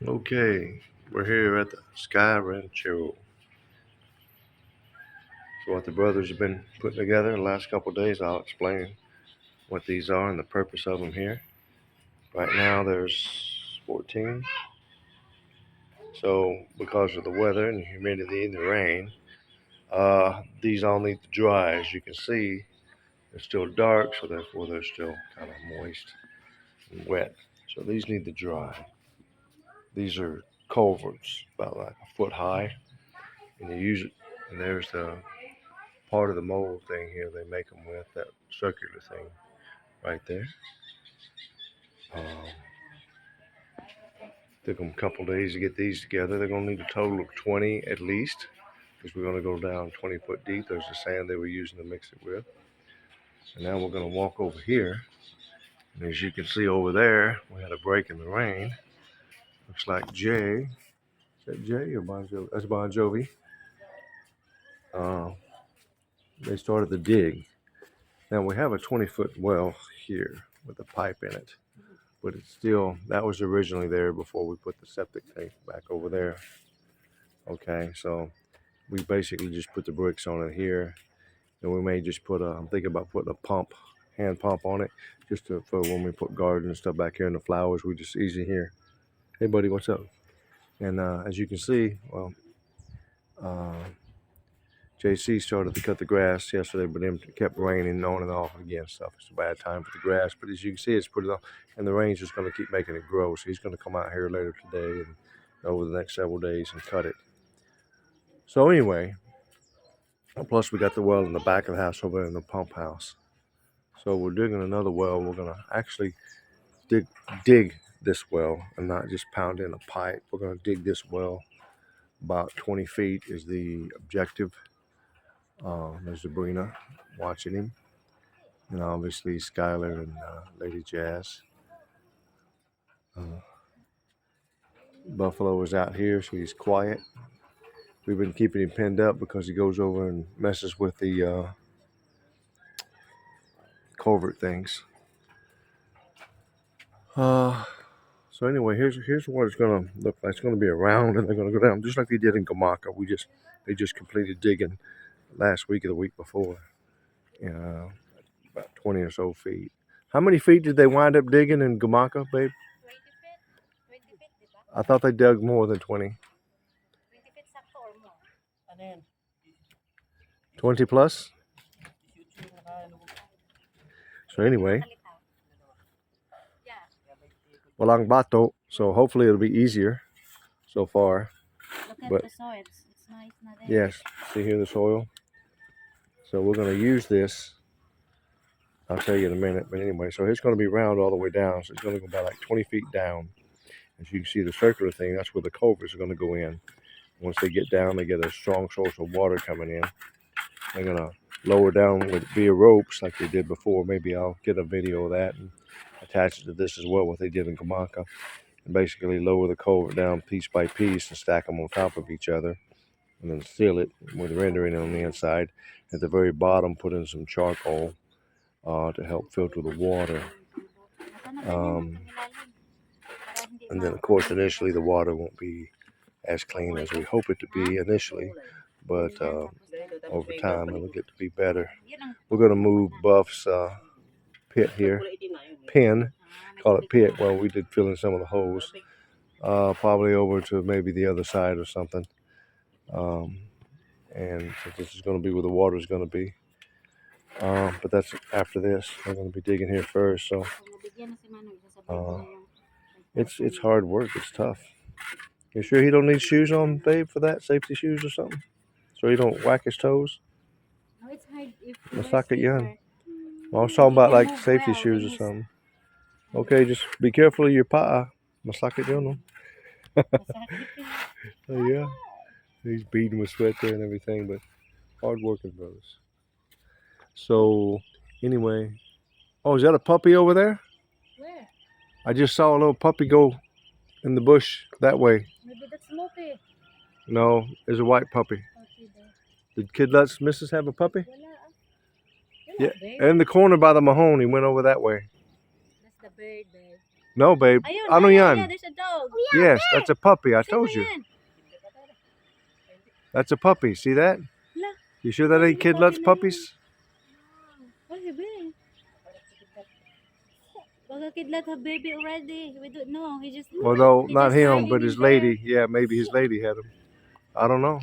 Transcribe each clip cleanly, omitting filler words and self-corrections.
Okay, we're here at the Sky Rancho. So what the brothers have been putting together the last couple of days, I'll explain what these are and the purpose of them here. Right now there's 14. So because of the weather and the humidity and the rain, these all need to dry. As you can see, they're still dark, so therefore they're still kind of moist and wet. So these need to dry. These are culverts, about like a foot high, and you use it. And there's the part of the mold thing here they make them with, that circular thing right there. Um, Took them a couple days to get these together. They're going to need a total of 20 at least, because we're going to go down 20 foot deep. There's the sand they were using to mix it with. And now we're going to walk over here. And as you can see over there, we had a break in the rain. Looks like Jay. Is that Jay or Bon Jovi? That's Bon Jovi. They started the dig. Now we have a 20-foot well here with a pipe in it. But it's still, that was originally there before we put the septic tank back over there. Okay, so we basically just put the bricks on it here. And we may just put I'm thinking about putting a pump, hand pump on it, just for when we put garden and stuff back here in the flowers. We just easy here. Hey buddy, what's up? And as you can see, well, JC started to cut the grass yesterday, but then it kept raining on and off again. Stuff. It's a bad time for the grass, but as you can see, it's pretty long, and the rain's just going to keep making it grow. So he's going to come out here later today and over the next several days and cut it. So anyway, plus we got the well in the back of the house over there in the pump house. So we're digging another well. We're going to actually dig this well and not just pound in a pipe. We're going to dig this well. About 20 feet is the objective. There's Sabrina watching him. And obviously Skylar and Lady Jazz. Buffalo is out here, so he's quiet. We've been keeping him pinned up because he goes over and messes with the culvert things. So anyway, here's what it's gonna look like. It's gonna be around, and they're gonna go down just like they did in Gamaka. They just completed digging last week or the week before. About 20 or so feet. How many feet did they wind up digging in Gamaka, babe? 20 feet. I thought they dug more than 20. 20 feet sakto or more. 20 plus? So anyway, walang bato, so hopefully it'll be easier so far. Look at the soil. It's nice. Yes, see here the soil? So we're going to use this. I'll tell you in a minute, but anyway, so it's going to be round all the way down, so it's going to go about like 20 feet down. As you can see the circular thing, that's where the culverts are going to go in. Once they get down, they get a strong source of water coming in. They're going to lower down via ropes like they did before. Maybe I'll get a video of that and attach it to this as well, what they did in Gamaka. And basically lower the culvert down piece by piece and stack them on top of each other. And then seal it with rendering on the inside. At the very bottom, put in some charcoal to help filter the water. And then, of course, initially the water won't be as clean as we hope it to be initially. But over time, it'll get to be better. We're going to move Buff's pit here. Pin. Call it pit. Well, we did fill in some of the holes. Probably over to maybe the other side or something. And so this is going to be where the water is going to be. But that's after this. We're going to be digging here first. So it's hard work. It's tough. You sure he don't need shoes on, babe, for that? Safety shoes or something? So he don't whack his toes? No, it's hard if Masakit yan. Well, I was talking about like safety shoes or something. Okay, just be careful of your paa. Masakit yun, no? Oh, yeah. He's beating with sweat there and everything, but hard working brothers. So, anyway. Oh, is that a puppy over there? Where? I just saw a little puppy go in the bush that way. Maybe that's Loki. No, there's a white puppy. Did Kid Lutz Mrs. have a puppy? Yeah, in the corner by the Mahone. He went over that way. That's the bird, babe. No, babe. Ayun, Ano yeah, yan? there's a dog. Yes, that's a puppy. I Sino told you. yan? That's a puppy. See that? La, You sure that ain't Kid Lut's puppies? what is it? Baka Kidlat have baby already. We don't know. He just Although he not just him, hiding but in his there. lady. Yeah, maybe his lady had him. I don't know.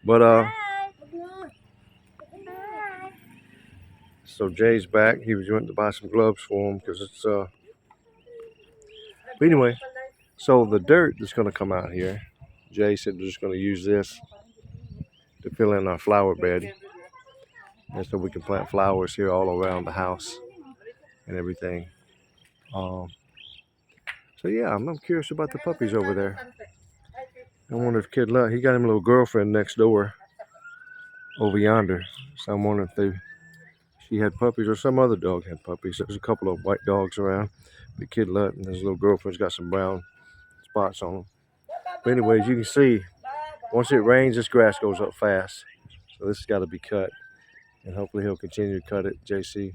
But Hi. so Jay's back. He went to buy some gloves for him because it's But anyway, so the dirt that's gonna come out here, Jay said they're just gonna use this to fill in our flower bed, and so we can plant flowers here all around the house and everything. So yeah, I'm curious about the puppies over there. I wonder if Kid Lut, he got him a little girlfriend next door over yonder. So I'm wondering if she had puppies or some other dog had puppies. There's a couple of white dogs around. But Kid Lut and his little girlfriend's got some brown spots on them. But anyways, you can see, once it rains, this grass goes up fast. So this has got to be cut. And hopefully he'll continue to cut it, JC,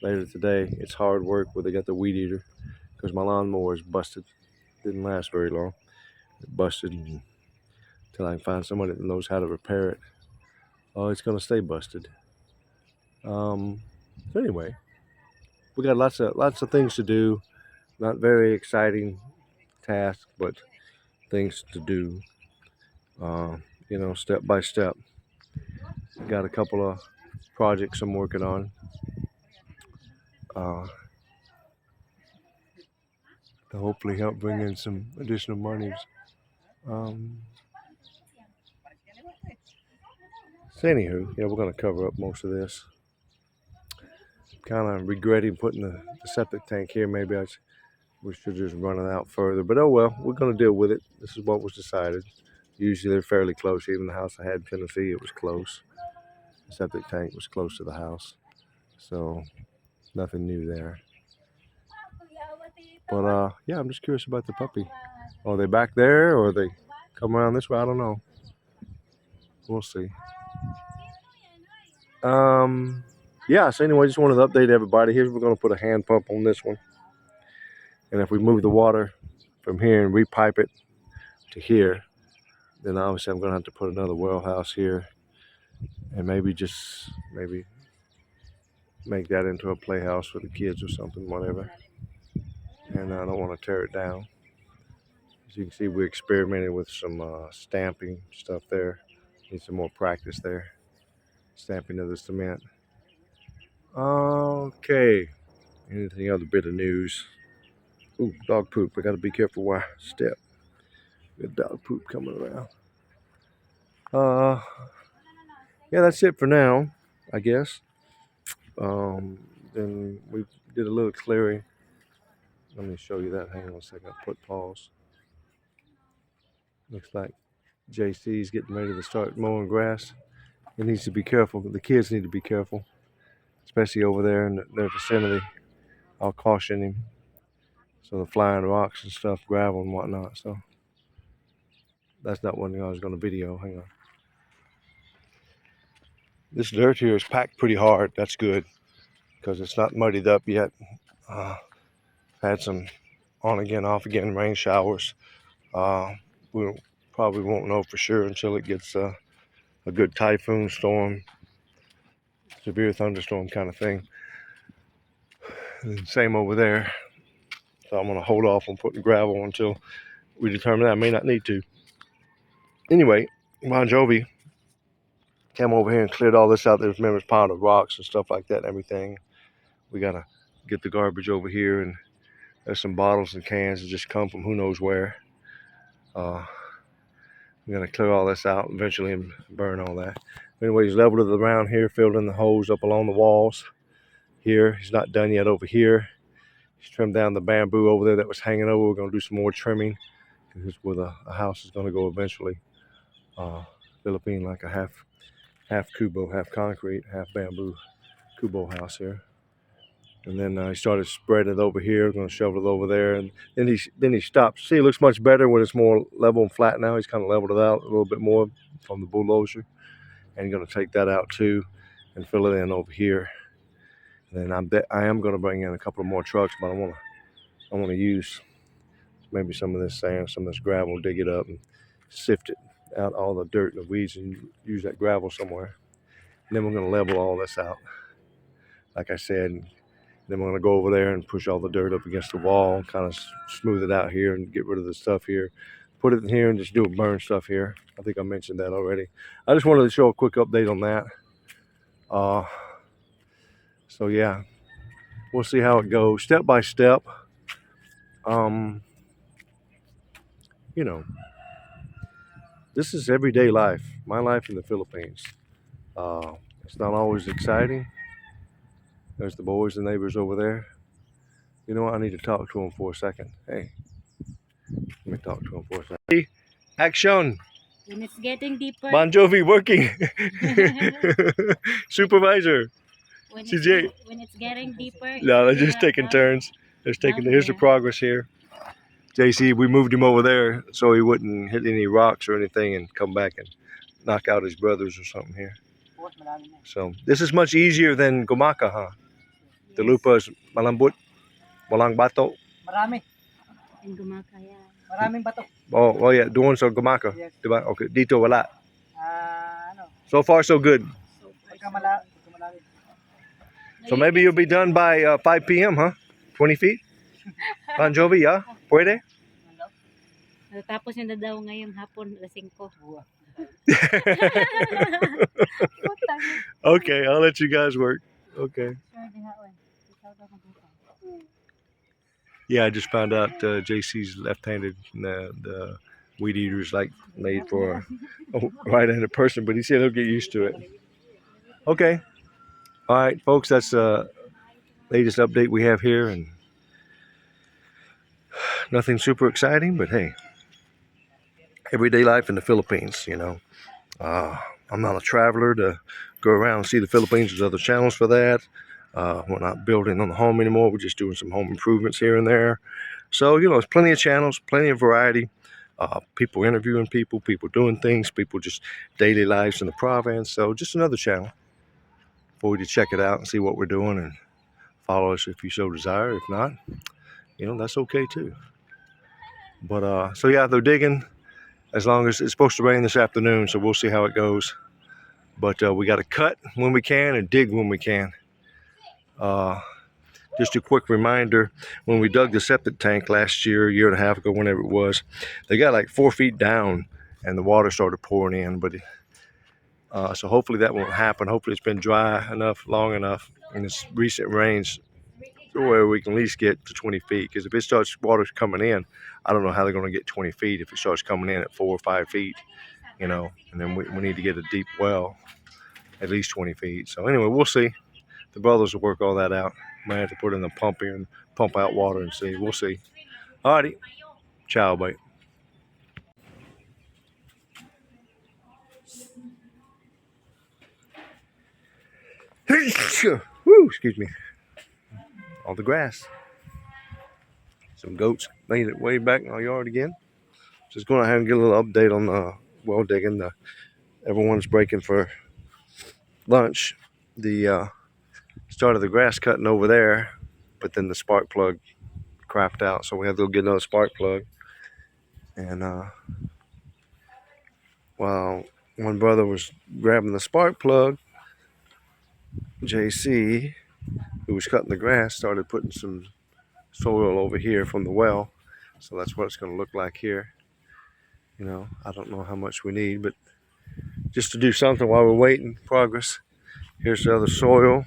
later today. It's hard work where they got the weed eater because my lawnmower is busted. Didn't last very long. It busted until I can find somebody that knows how to repair it. Oh, it's gonna stay busted. So anyway, we got lots of things to do. Not very exciting tasks, but things to do. You know, step by step. Got a couple of projects I'm working on. To hopefully help bring in some additional monies. So anywho, yeah, we're gonna cover up most of this. Kind of regretting putting the septic tank here. Maybe we should just run it out further. But oh well, we're gonna deal with it. This is what was decided. Usually they're fairly close. Even the house I had in Tennessee, it was close. The septic tank was close to the house, so nothing new there. But yeah, I'm just curious about the puppy. Are they back there or they come around this way? I don't know. We'll see. Yeah, so anyway, just wanted to update everybody. Here's we're gonna put a hand pump on this one. And if we move the water from here and repipe it to here, then obviously I'm gonna have to put another well house here and maybe make that into a playhouse for the kids or something, whatever. And I don't want to tear it down. As you can see, we experimented with some stamping stuff there. Need some more practice there. Stamping of the cement. Okay. Anything other bit of news? Ooh, dog poop. I gotta be careful where I step. Good dog poop coming around. Yeah, that's it for now, I guess. Then we did a little clearing. Let me show you that. Hang on a second. I'll put pause. Looks like JC's getting ready to start mowing grass. He needs to be careful. The kids need to be careful, especially over there in their vicinity. I'll caution him. So the flying rocks and stuff, gravel and whatnot. So that's not one thing I was going to video. Hang on. This dirt here is packed pretty hard. That's good because it's not muddied up yet. Had some on again, off again rain showers. We probably won't know for sure until it gets a good typhoon storm, severe thunderstorm kind of thing. And same over there. So I'm going to hold off on putting gravel until we determine that I may not need to. Anyway, Bon Jovi came over here and cleared all this out. There's a pile of rocks and stuff like that and everything. We got to get the garbage over here, and there's some bottles and cans that just come from who knows where. I'm going to clear all this out eventually and burn all that. Anyway, he's leveled the ground here, filled in the holes up along the walls here. He's not done yet over here. He's trimmed down the bamboo over there that was hanging over. We're going to do some more trimming. This is where the house is going to go eventually. Philippine, like a half kubo, half concrete, half bamboo kubo house here. And then he started spreading it over here. We're going to shovel it over there, and then he stopped. See, it looks much better when it's more level and flat now. He's kind of leveled it out a little bit more from the bulldozer, and he's going to take that out too and fill it in over here. And I am going to bring in a couple of more trucks, but I want to use maybe some of this sand, some of this gravel, dig it up and sift it out, all the dirt and the weeds, and use that gravel somewhere. And then we're going to level all this out, like I said. And then we're going to go over there and push all the dirt up against the wall, kind of smooth it out here and get rid of the stuff here. Put it in here and just do a burn stuff here. I think I mentioned that already. I just wanted to show a quick update on that. So yeah, we'll see how it goes, step by step. You know, this is everyday life, my life in the Philippines. It's not always exciting. There's the boys and neighbors over there. You know what? I need to talk to them for a second. Hey, let me talk to them for a second. Hey, action! When it's getting deeper. Bon Jovi working. Supervisor. When CJ. When it's getting deeper. No, they're just taking turns. Here's the progress here. JC, we moved him over there so he wouldn't hit any rocks or anything and come back and knock out his brothers or something here. So this is much easier than Gumaka, huh? Yes. The lupa is malambot, walang bato. Marami. In Gumaka, yeah. Maraming bato. Oh yeah, doon sa Gumaka. Yes. Diba? Okay, dito wala. Ano? So far so good. So maybe you'll be done by 5 p.m., huh? 20 feet? Bon Jovi, yeah? Pwede? Tapos yun na daw ngayong hapon, alas 5. Okay, I'll let you guys work. Okay. Yeah, I just found out JC's left-handed. The weed eater's like made for a right-handed person, but he said he'll get used to it. Okay. All right, folks, that's the latest update we have here, and nothing super exciting, but hey, everyday life in the Philippines, you know. I'm not a traveler to go around and see the Philippines. There's other channels for that. We're not building on the home anymore. We're just doing some home improvements here and there. So, you know, there's plenty of channels, plenty of variety. People interviewing people doing things, people just daily lives in the province. So just another channel for you to check it out and see what we're doing and follow us if you so desire. If not, you know, that's okay too. But so yeah, they're digging. As long as it's supposed to rain this afternoon, so we'll see how it goes. But we got to cut when we can and dig when we can. Just a quick reminder, when we dug the septic tank last year, year and a half ago, whenever it was, they got like 4 feet down and the water started pouring in. But so hopefully that won't happen. Hopefully it's been dry enough, long enough, in this recent rains where we can at least get to 20 feet. Because if it starts water coming in, I don't know how they're going to get 20 feet if it starts coming in at 4 or 5 feet, you know. And then we need to get a deep well, at least 20 feet. So anyway, we'll see. The brothers will work all that out. Might have to put in the pump here and pump out water and see. We'll see. Alrighty. Ciao, bye. Woo, excuse me. All the grass. Some goats made it way back in our yard again. Just going ahead and get a little update on the well digging. Everyone's breaking for lunch. The started the grass cutting over there, but then the spark plug crapped out, so we had to go get another spark plug. And while one brother was grabbing the spark plug, JC, who was cutting the grass, started putting some soil over here from the well. So that's what it's going to look like here. You know, I don't know how much we need, but just to do something while we're waiting. Progress. Here's the other soil.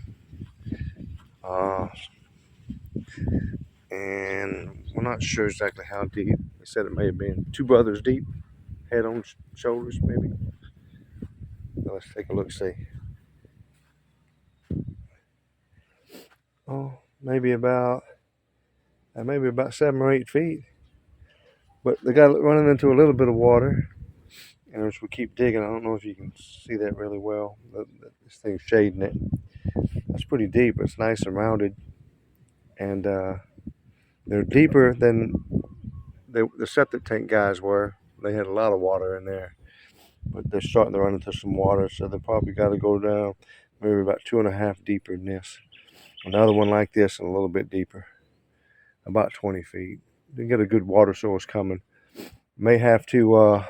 And we're not sure exactly how deep. They said it may have been 2 brothers deep, head on shoulders maybe. Now let's take a look, see. Oh, maybe about 7 or 8 feet. But they got running into a little bit of water. And as we keep digging, I don't know if you can see that really well. This thing's shading it. That's pretty deep. It's nice and rounded. And they're deeper than the septic tank guys were. They had a lot of water in there. But they're starting to run into some water. So they probably got to go down maybe about 2.5 deeper than this. Another one like this and a little bit deeper, about 20 feet. You get a good water source coming. May have to,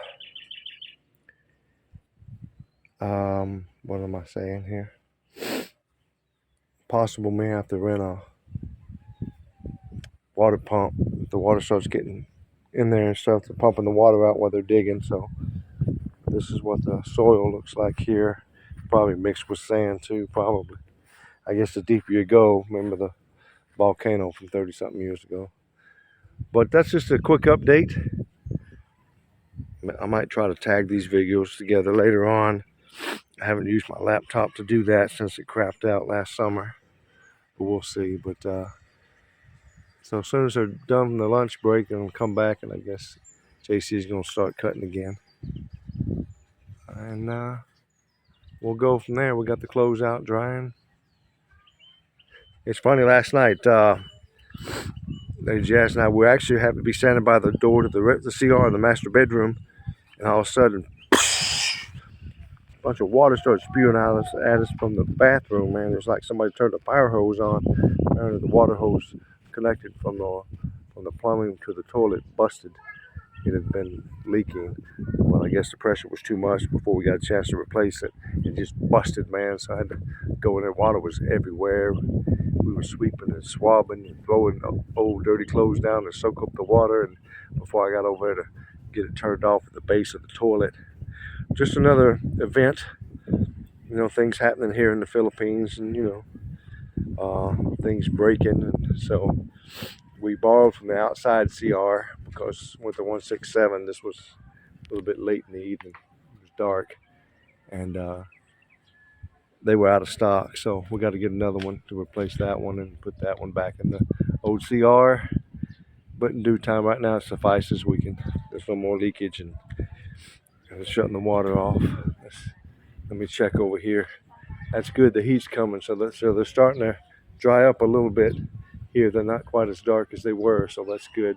what am I saying here? Possible may have to rent a water pump if the water starts getting in there and stuff. They're pumping the water out while they're digging. So this is what the soil looks like here. Probably mixed with sand too, probably. I guess the deeper you go, remember the volcano from 30-something years ago. But that's just a quick update. I might try to tag these videos together later on. I haven't used my laptop to do that since it crapped out last summer. But we'll see. But so as soon as they're done from the lunch break, they'll come back, and I guess JC is going to start cutting again. And we'll go from there. We got the clothes out drying. It's funny, last night, Lady Jazz and I, we actually happened to be standing by the door to the CR in the master bedroom, and all of a sudden, a bunch of water started spewing out at us from the bathroom, man. It was like somebody turned a fire hose on. Apparently the water hose connected from the plumbing to the toilet busted. It had been leaking. Well, I guess the pressure was too much before we got a chance to replace it. It just busted, man, so I had to go in there. Water was everywhere. We were sweeping and swabbing and throwing old dirty clothes down to soak up the water. And before I got over there to get it turned off at the base of the toilet. Just another event. You know, things happening here in the Philippines, and you know, things breaking. And so we borrowed from the outside CR because with the 167, this was a little bit late in the evening. It was dark, and they were out of stock. So we got to get another one to replace that one and put that one back in the old CR. But in due time, right now it suffices. There's no more leakage, and it's shutting the water off. Let me check over here. That's good. The heat's coming, so they're starting to dry up a little bit here. They're not quite as dark as they were, so that's good.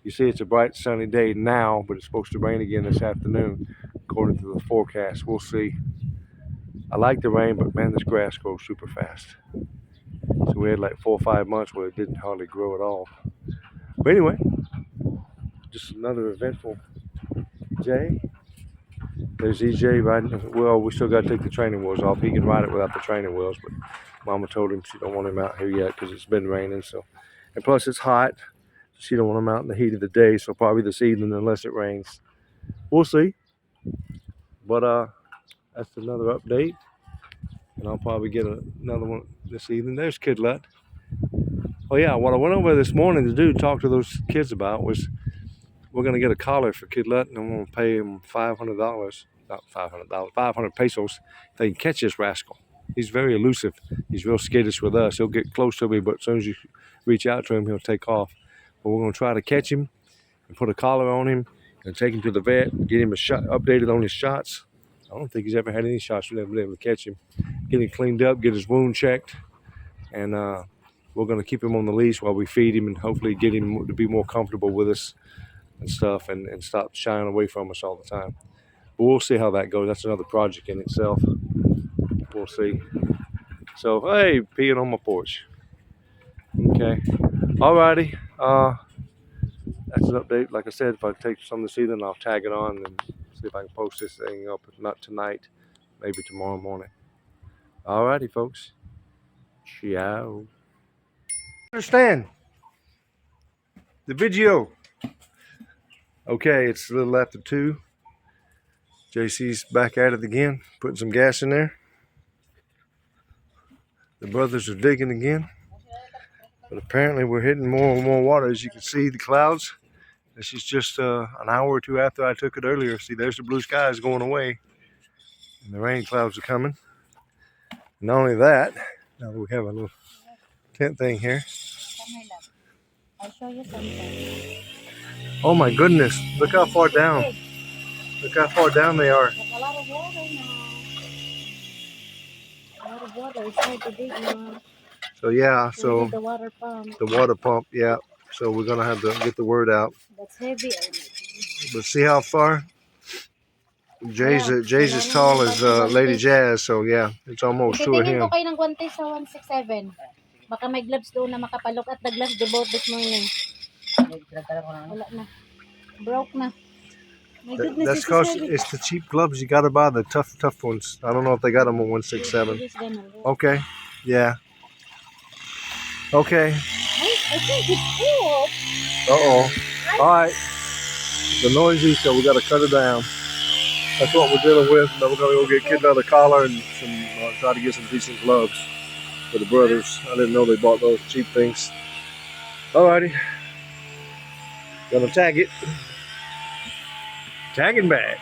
You see, it's a bright sunny day now, but it's supposed to rain again this afternoon, according to the forecast. We'll see. I like the rain, but man, this grass grows super fast. So we had like 4 or 5 months where it didn't hardly grow at all. But anyway, just another eventful day. There's EJ riding. Well, we still got to take the training wheels off. He can ride it without the training wheels, but Mama told him she don't want him out here yet because it's been raining. So, and plus it's hot. She don't want him out in the heat of the day. So probably this evening, unless it rains. We'll see. But that's another update, and I'll probably get another one this evening. There's Kidlet. Oh yeah, what I went over this morning to do, talk to those kids about, was we're going to get a collar for Kidlet, and I'm going to pay him $500, not $500, 500 pesos if they can catch this rascal. He's very elusive. He's real skittish with us. He'll get close to me, but as soon as you reach out to him, he'll take off. But we're going to try to catch him and put a collar on him and take him to the vet, get him a shot, updated on his shots. I don't think he's ever had any shots. We've never been able to catch him. Get him cleaned up, get his wound checked, and we're going to keep him on the leash while we feed him and hopefully get him to be more comfortable with us and stuff, and stop shying away from us all the time. But we'll see how that goes. That's another project in itself. We'll see. So, hey, peeing on my porch. Okay. Alrighty. That's an update. Like I said, if I take some this evening, I'll tag it on and see if I can post this thing up. If not tonight, maybe tomorrow morning. Alrighty, folks. Ciao. Understand the video. Okay, it's a little after 2. JC's back at it again, putting some gas in there. The brothers are digging again. But apparently we're hitting more and more water. As you can see, the clouds. This is just an hour or 2 after I took it earlier. See, there's the blue skies going away. And the rain clouds are coming. And not only that, now we have a little tent thing here. I'll show you something. Oh my goodness, look how far down. Look how far down they are. There's a lot of water now. A lot of water. It's hard to dig now. So yeah, We so need the water pump. the water pump, yeah. So we're gonna have to get the word out. That's heavy. But see how far? Jay's as tall as Lady Jazz, so yeah, it's almost two of Titingin him. ko kayo ng guante sa 167. Baka may gloves doon na makapalok at the gloves they bought this morning. Pinagtagal ko na ano. Wala na. Broke na. My goodness, That's this is because heavy. it's the cheap gloves. You got to buy the tough ones. I don't know if they got them on 167. This is gonna work. Okay. Yeah. Okay. I think it's full. Uh-oh. All right. The noisy, so we got to cut it down. That's what we're dealing with. Now we're going to go get Kid another collar and try to get some decent gloves for the brothers. I didn't know they bought those cheap things. All righty. Gonna tag it. Tagging back.